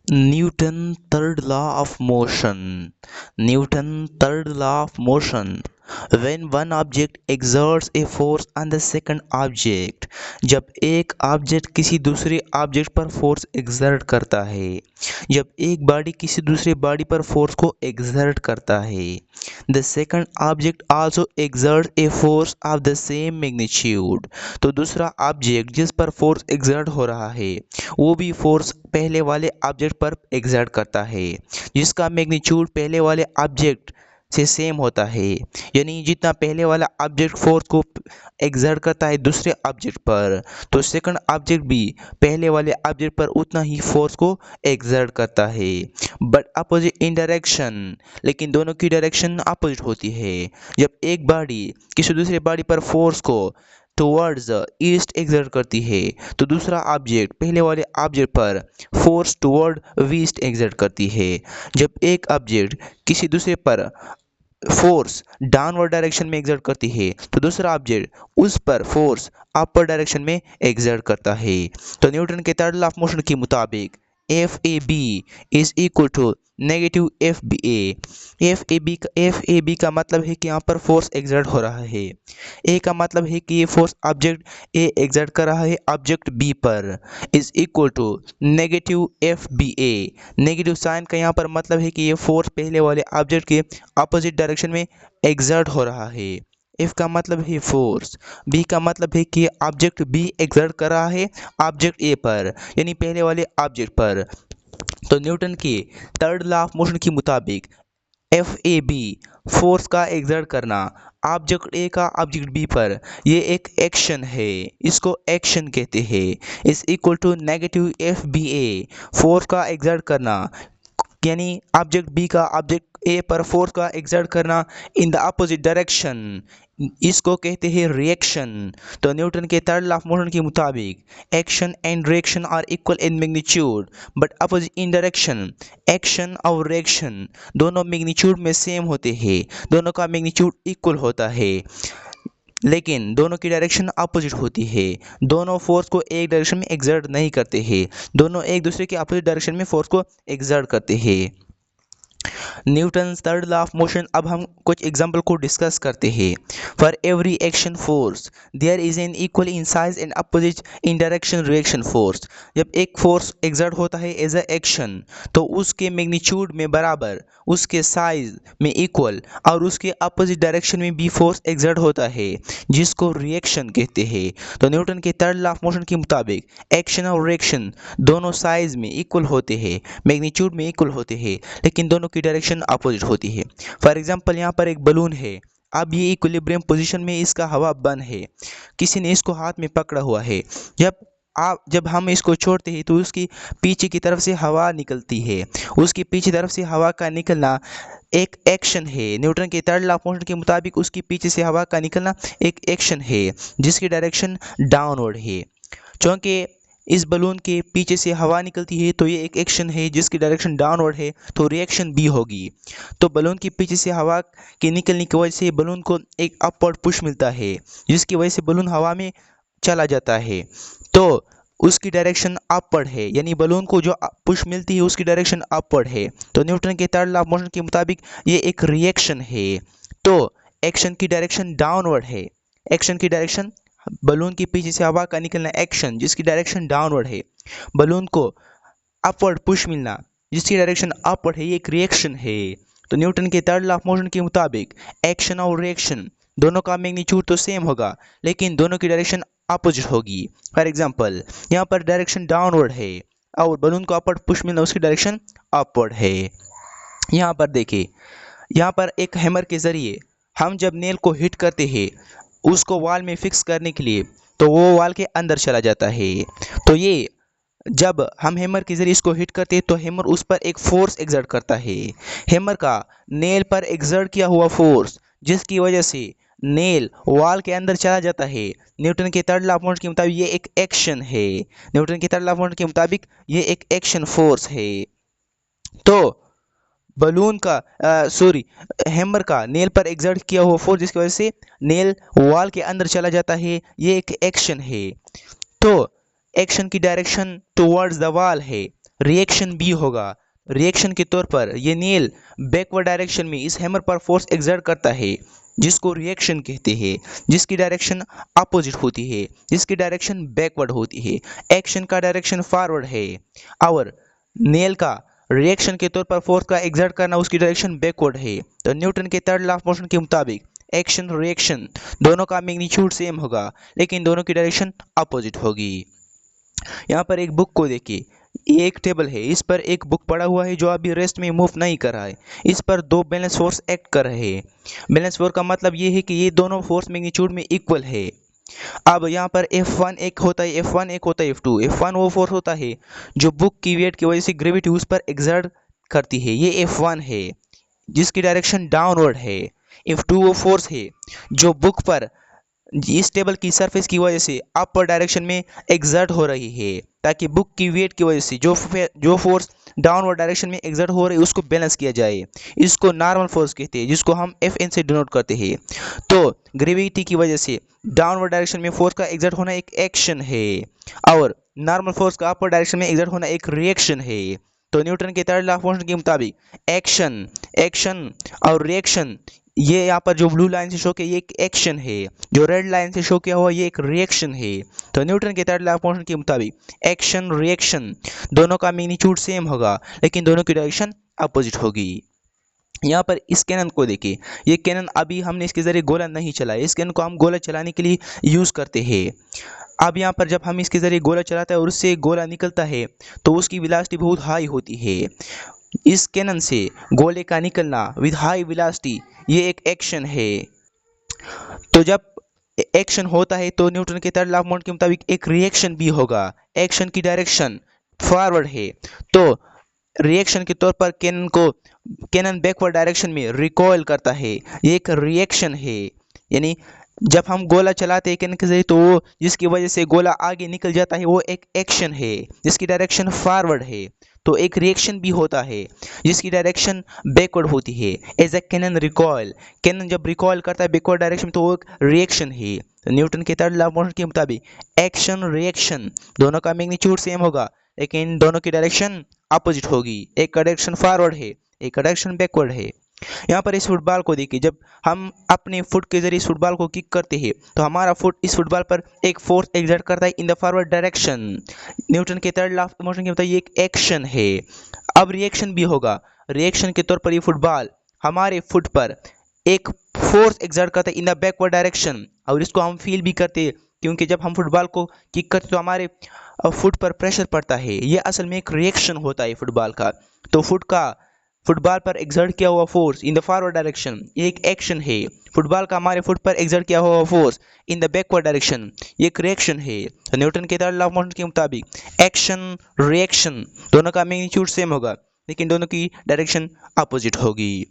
Newton third law of motion. Newton third law of motion. When one object exerts a force on the second object, जब एक object किसी दूसरे object पर force exert करता है, जब एक बॉडी किसी दूसरे बॉडी पर फोर्स को एक्सर्ट करता है, the second object also exert a force of the same magnitude, तो दूसरा ऑब्जेक्ट जिस पर फोर्स एक्सर्ट हो रहा है वो भी फोर्स पहले वाले ऑब्जेक्ट पर एक्सर्ट करता है जिसका मैग्नीट्यूड पहले वाले ऑब्जेक्ट से सेम होता है। यानी जितना पहले वाला ऑब्जेक्ट फोर्स को एक्सर्ट करता है दूसरे ऑब्जेक्ट पर, तो सेकंड ऑब्जेक्ट भी पहले वाले ऑब्जेक्ट पर उतना ही फोर्स को एक्सर्ट करता है, बट अपोजिट इन डायरेक्शन, लेकिन दोनों की डायरेक्शन अपोजिट होती है। जब एक बॉडी किसी दूसरे बॉडी पर फोर्स को टुवर्ड्स ईस्ट एक्सर्ट करती है तो दूसरा ऑब्जेक्ट पहले वाले ऑब्जेक्ट पर फोर्स टुवर्ड वेस्ट एक्सर्ट करती है। जब एक ऑब्जेक्ट किसी दूसरे पर फोर्स डाउनवर्ड डायरेक्शन में एक्सर्ट करती है तो दूसरा ऑब्जेक्ट उस पर फोर्स अपर डायरेक्शन में एक्सर्ट करता है। तो न्यूटन के थर्ड लॉ ऑफ मोशन के मुताबिक F A B is equal to negative F B A. F A B का मतलब है कि यहाँ पर फोर्स एक्सर्ट हो रहा है। ए का मतलब है कि ये फोर्स ऑब्जेक्ट ए एक्सर्ट कर रहा है ऑब्जेक्ट बी पर, is equal to negative F B A. Negative sign का यहाँ पर मतलब है कि ये फोर्स पहले वाले ऑब्जेक्ट के अपोजिट डायरेक्शन में एक्सर्ट हो रहा है। एफ का मतलब है फोर्स, बी का मतलब है कि ऑब्जेक्ट बी एक्सर्ट कर रहा है ऑब्जेक्ट ए पर, यानी पहले वाले ऑब्जेक्ट पर। तो न्यूटन के थर्ड लॉ ऑफ मोशन के मुताबिक एफ ए बी फोर्स का एक्सर्ट करना ऑब्जेक्ट ए का ऑब्जेक्ट बी पर, ये एक एक्शन है, इसको एक्शन कहते हैं। Is equal to negative F B A, force का एक्सर्ट करना यानी ऑब्जेक्ट बी का ऑब्जेक्ट ए पर फोर्स का एक्सर्ट करना इन द अपोजिट डायरेक्शन, इसको कहते हैं रिएक्शन। तो न्यूटन के थर्ड लॉ ऑफ मोशन के मुताबिक action and reaction are equal in magnitude but opposite in direction. Action और रिएक्शन दोनों मैग्नीट्यूड में सेम होते हैं, दोनों का मैग्नीट्यूड इक्वल होता है, लेकिन दोनों की डायरेक्शन अपोजिट होती है। दोनों फोर्स को एक डायरेक्शन में एक्सर्ट नहीं करते हैं, दोनों एक दूसरे के अपोजिट डायरेक्शन में फोर्स को एक्सर्ट करते हैं। Newton third law of motion, अब हम कुछ एग्जाम्पल को डिस्कस करते हैं। For every action force there is an equal in size and opposite in direction reaction force. जब एक फोर्स एक्सर्ट होता है एज अ एक्शन तो उसके मैग्नीट्यूड में बराबर, उसके साइज में इक्वल और उसके अपोजिट डायरेक्शन में भी फोर्स एक्सर्ट होता है जिसको रिएक्शन कहते हैं। तो न्यूटन के थर्ड लॉ ऑफ मोशन के मुताबिक एक्शन और रिएक्शन दोनों साइज में इक्वल होते हैं, मैग्नीट्यूड में इक्वल होते हैं, लेकिन दोनों की डायरेक्शन अपोजिट होती है। फॉर एग्जांपल यहाँ पर एक बलून है, अब ये इक्विलिब्रियम पोजीशन में, इसका हवा बंद है, किसी ने इसको हाथ में पकड़ा हुआ है। जब हम इसको छोड़ते हैं तो उसकी पीछे की तरफ से हवा निकलती है, उसकी पीछे तरफ से हवा का निकलना एक एक्शन है। न्यूटन के थर्ड लॉ ऑफ मोशन के मुताबिक उसकी पीछे से हवा का निकलना एक एक्शन है जिसकी डायरेक्शन डाउनवर्ड है। चूँकि इस बलून के पीछे से हवा निकलती है तो ये एक एक्शन है जिसकी डायरेक्शन डाउनवर्ड है, तो रिएक्शन बी होगी। तो बलून के पीछे से हवा के निकलने की वजह से बलून को एक अपवर्ड पुश मिलता है जिसकी वजह से बलून हवा में चला जाता है, तो उसकी डायरेक्शन अपवर्ड है, यानी बलून को जो पुश मिलती है उसकी डायरेक्शन अपवर्ड है। तो न्यूटन के थर्ड लॉ ऑफ मोशन के मुताबिक ये एक रिएक्शन है, तो एक्शन की डायरेक्शन डाउनवर्ड है। एक्शन की डायरेक्शन, बलून के पीछे से हवा का निकलना एक्शन जिसकी डायरेक्शन डाउनवर्ड है, बलून को अपवर्ड पुश मिलना जिसकी डायरेक्शन अपवर्ड है, ये एक रिएक्शन है। तो न्यूटन के थर्ड लॉ ऑफ मोशन के मुताबिक एक्शन और रिएक्शन दोनों का मैग्नीट्यूड तो सेम होगा लेकिन दोनों की डायरेक्शन अपोजिट होगी। फॉर एग्जांपल यहाँ पर डायरेक्शन डाउनवर्ड है और बलून को अपवर्ड पुश मिलना उसकी डायरेक्शन अपवर्ड है। यहाँ पर देखिए, यहाँ पर एक हैमर के ज़रिए हम जब नेल को हिट करते हैं उसको वॉल में फिक्स करने के लिए, तो वो वॉल के अंदर चला जाता है। तो ये जब हम हैमर के ज़रिए इसको हिट करते हैं तो हैमर उस पर एक फोर्स एक्सर्ट करता है, हैमर का नेल पर एक्सर्ट किया हुआ फोर्स जिसकी वजह से नेल वॉल के अंदर चला जाता है। न्यूटन के थर्ड लॉ ऑफ मोशन के मुताबिक ये एक एक्शन है, न्यूटन के थर्ड लॉ ऑफ मोशन के मुताबिक ये एक एक्शन फोर्स है। तो बलून का सॉरी हैमर का नेल पर एक्सर्ट किया हुआ फोर्स जिसकी वजह से नेल वॉल के अंदर चला जाता है, ये एक एक्शन है। तो एक्शन की डायरेक्शन टुवर्ड्स द वॉल है, रिएक्शन बी होगा। रिएक्शन के तौर पर ये नेल बैकवर्ड डायरेक्शन में इस हैमर पर फोर्स एक्सर्ट करता है, जिसको रिएक्शन कहते हैं, जिसकी डायरेक्शन अपोजिट होती है, जिसकी डायरेक्शन बैकवर्ड होती है। एक्शन का डायरेक्शन फॉरवर्ड है और नेल का रिएक्शन के तौर पर फोर्स का एक्सर्ट करना उसकी डायरेक्शन बैकवर्ड है। तो न्यूटन के थर्ड लॉ ऑफ मोशन के मुताबिक एक्शन रिएक्शन दोनों का मैग्नीट्यूड सेम होगा, लेकिन दोनों की डायरेक्शन अपोजिट होगी। यहाँ पर एक बुक को देखिए, ये एक टेबल है, इस पर एक बुक पड़ा हुआ है जो अभी रेस्ट में मूव नहीं कर रहा है। इस पर दो बैलेंस फोर्स एक्ट कर रहे हैं। बैलेंस फोर्स का मतलब ये है कि ये दोनों फोर्स मैग्नीट्यूड में इक्वल है। अब यहाँ पर F1 एक होता है, F1 एक होता है F2। F1 वो फोर्स होता है जो बुक की वेट की वजह से ग्रेविटी उस पर एक्सर्ट करती है, ये F1 है जिसकी डायरेक्शन डाउनवर्ड है। F2 वो फोर्स है जो बुक पर इस टेबल की सरफेस की वजह से अपर डायरेक्शन में एक्सर्ट हो रही है, ताकि बुक की वेट की वजह से जो फोर्स डाउनवर्ड डायरेक्शन में एक्सर्ट हो रही है उसको बैलेंस किया जाए। इसको नॉर्मल फोर्स कहते हैं, जिसको हम Fn से डिनोट करते हैं। तो ग्रेविटी की वजह से डाउनवर्ड डायरेक्शन में फोर्स का एक्सर्ट होना एक एक्शन है और नॉर्मल फोर्स का अपर डायरेक्शन में एक्सर्ट होना एक रिएक्शन है। तो न्यूटन के थर्ड लॉ ऑफ मोशन के मुताबिक एक्शन और रिएक्शन, ये यहाँ पर जो ब्लू लाइन से शो किया ये एक एक्शन है, जो रेड लाइन से शो किया हुआ ये एक रिएक्शन है। तो न्यूटन के थर्ड लॉ ऑफ मोशन के मुताबिक एक्शन रिएक्शन दोनों का मैग्नीट्यूड सेम होगा, लेकिन दोनों की डायरेक्शन अपोजिट होगी। यहाँ पर इस कैनन को देखिए, ये कैनन अभी हमने इसके जरिए गोला नहीं चलाया, इस कैनन को हम गोला चलाने के लिए यूज़ करते हैं। अब यहाँ पर जब हम इसके ज़रिए गोला चलाते हैं और उससे गोला निकलता है तो उसकी वेलोसिटी बहुत हाई होती है। इस कैनन से गोले का निकलना विद हाई वेलोसिटी ये एक एक्शन है। तो जब एक्शन होता है तो न्यूटन के थर्ड लॉ ऑफ मोशन के मुताबिक एक रिएक्शन भी होगा। एक्शन की डायरेक्शन फॉरवर्ड है, तो रिएक्शन के तौर पर कैनन बैकवर्ड डायरेक्शन में रिकॉइल करता है, ये एक रिएक्शन है। यानी जब हम गोला चलाते हैं कैनन के जरिए तो वो जिसकी वजह से गोला आगे निकल जाता है वो एक एक्शन है जिसकी डायरेक्शन फॉरवर्ड है। तो एक रिएक्शन भी होता है जिसकी डायरेक्शन बैकवर्ड होती है। As a cannon recoil, cannon जब रिकॉइल करता है बैकवर्ड डायरेक्शन तो वो एक रिएक्शन है। तो न्यूटन के थर्ड लॉ ऑफ मोशन के मुताबिक एक्शन रिएक्शन दोनों का मैग्नीट्यूड सेम होगा, लेकिन दोनों की डायरेक्शन अपोजिट होगी। एक का डायरेक्शन फॉरवर्ड है, एक का डायरेक्शन बैकवर्ड है। यहाँ पर इस फुटबॉल को देखिए, जब हम अपने फुट के जरिए इस फुटबॉल को किक करते हैं तो हमारा फुट इस फुटबॉल पर एक फोर्स एक्सर्ट करता है in the forward direction. Newton के थर्ड लॉ ऑफ मोशन के मुताबिक ये एक एक्शन है। अब रिएक्शन भी होगा। रिएक्शन के तौर पर ये फुटबॉल हमारे फुट पर एक फोर्स एक्सर्ट करता है इन द बैकवर्ड डायरेक्शन, और इसको हम फील भी करते हैं क्योंकि जब हम फुटबॉल को किक करते तो हमारे फुट पर प्रेशर पड़ता है। ये असल में एक रिएक्शन होता है फुटबॉल का। तो फुटबॉल पर एक्सर्ट किया हुआ force in the forward direction ये एक एक्शन है। फुटबॉल का हमारे फुट पर एक्सर्ट किया हुआ force in the backward direction ये एक रिएक्शन है। तो न्यूटन के थर्ड लॉ ऑफ मोशन के मुताबिक एक्शन रिएक्शन दोनों का मैग्नीट्यूड सेम होगा, लेकिन दोनों की डायरेक्शन अपोजिट होगी।